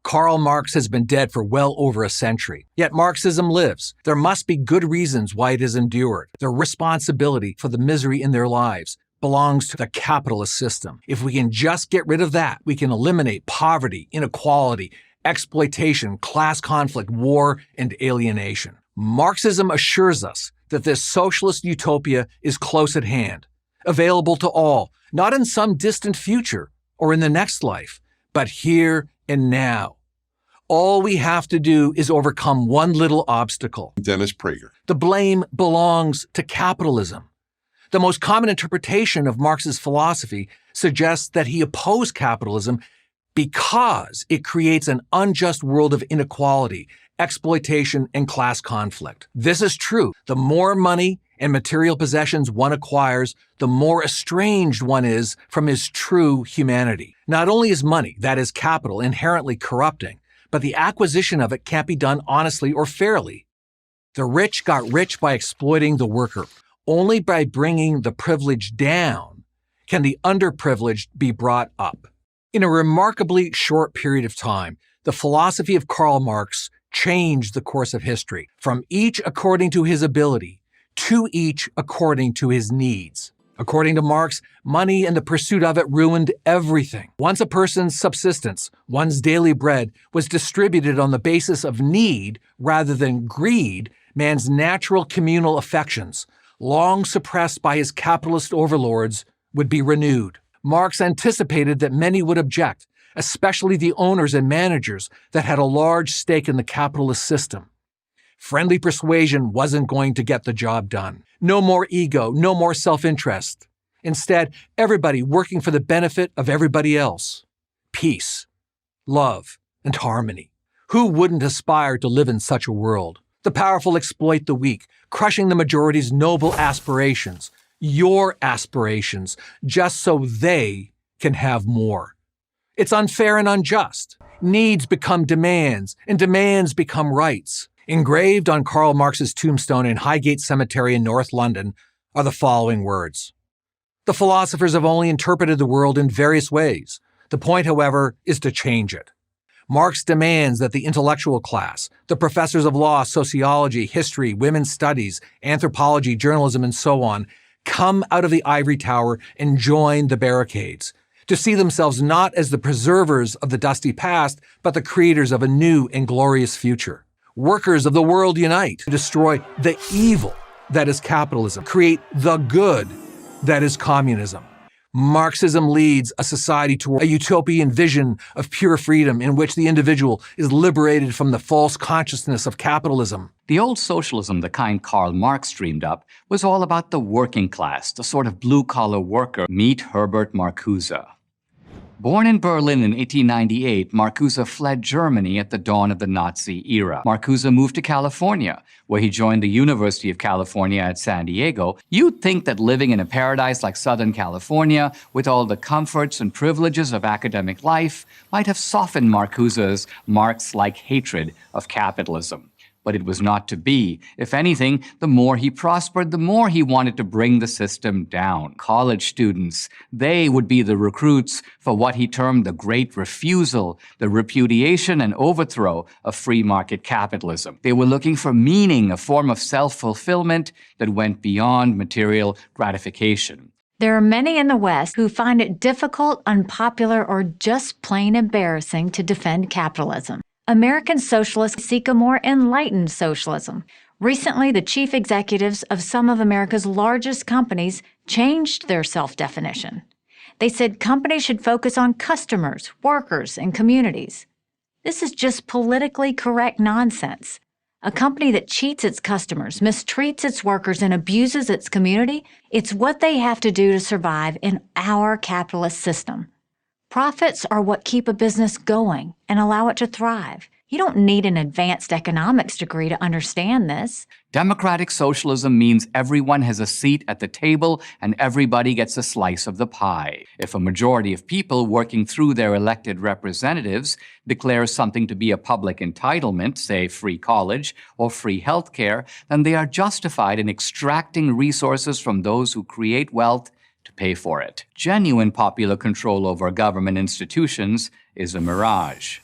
Karl Marx has been dead for well over a century. Yet Marxism lives. There must be good reasons why it has endured. Their responsibility for the misery in their lives belongs to the capitalist system. If we can just get rid of that, we can eliminate poverty, inequality, exploitation, class conflict, war, and alienation. Marxism assures us that this socialist utopia is close at hand, available to all, not in some distant future or in the next life, but here and now. All we have to do is overcome one little obstacle. Dennis Prager. The blame belongs to capitalism. The most common interpretation of Marx's philosophy suggests that he opposed capitalism because it creates an unjust world of inequality, exploitation, and class conflict. This is true. The more money and material possessions one acquires, the more estranged one is from his true humanity. Not only is money, that is capital, inherently corrupting, but the acquisition of it can't be done honestly or fairly. The rich got rich by exploiting the worker. Only by bringing the privileged down can the underprivileged be brought up. In a remarkably short period of time, the philosophy of Karl Marx changed the course of history, from each according to his ability to each according to his needs. According to Marx, money and the pursuit of it ruined everything. Once a person's subsistence, one's daily bread, was distributed on the basis of need rather than greed, man's natural communal affections, long suppressed by his capitalist overlords, would be renewed. Marx anticipated that many would object, especially the owners and managers that had a large stake in the capitalist system. Friendly persuasion wasn't going to get the job done. No more ego, no more self-interest. Instead, everybody working for the benefit of everybody else. Peace, love, and harmony. Who wouldn't aspire to live in such a world? The powerful exploit the weak, crushing the majority's noble aspirations, your aspirations, just so they can have more. It's unfair and unjust. Needs become demands, and demands become rights. Engraved on Karl Marx's tombstone in Highgate Cemetery in North London are the following words. The philosophers have only interpreted the world in various ways. The point, however, is to change it. Marx demands that the intellectual class, the professors of law, sociology, history, women's studies, anthropology, journalism, and so on, come out of the ivory tower and join the barricades, to see themselves not as the preservers of the dusty past, but the creators of a new and glorious future. Workers of the world unite to destroy the evil that is capitalism, create the good that is communism. Marxism leads a society toward a utopian vision of pure freedom in which the individual is liberated from the false consciousness of capitalism. The old socialism, the kind Karl Marx dreamed up, was all about the working class, the sort of blue-collar worker. Meet Herbert Marcuse. Born in Berlin in 1898, Marcuse fled Germany at the dawn of the Nazi era. Marcuse moved to California, where he joined the University of California at San Diego. You'd think that living in a paradise like Southern California, with all the comforts and privileges of academic life, might have softened Marcuse's Marx-like hatred of capitalism. But it was not to be. If anything, the more he prospered, the more he wanted to bring the system down. College students, they would be the recruits for what he termed the great refusal, the repudiation and overthrow of free market capitalism. They were looking for meaning, a form of self-fulfillment that went beyond material gratification. There are many in the West who find it difficult, unpopular, or just plain embarrassing to defend capitalism. American socialists seek a more enlightened socialism. Recently, the chief executives of some of America's largest companies changed their self-definition. They said companies should focus on customers, workers, and communities. This is just politically correct nonsense. A company that cheats its customers, mistreats its workers, and abuses its community, it's what they have to do to survive in our capitalist system. Profits are what keep a business going and allow it to thrive. You don't need an advanced economics degree to understand this. Democratic socialism means everyone has a seat at the table and everybody gets a slice of the pie. If a majority of people working through their elected representatives declares something to be a public entitlement, say free college or free health care, then they are justified in extracting resources from those who create wealth to pay for it. Genuine popular control over government institutions is a mirage.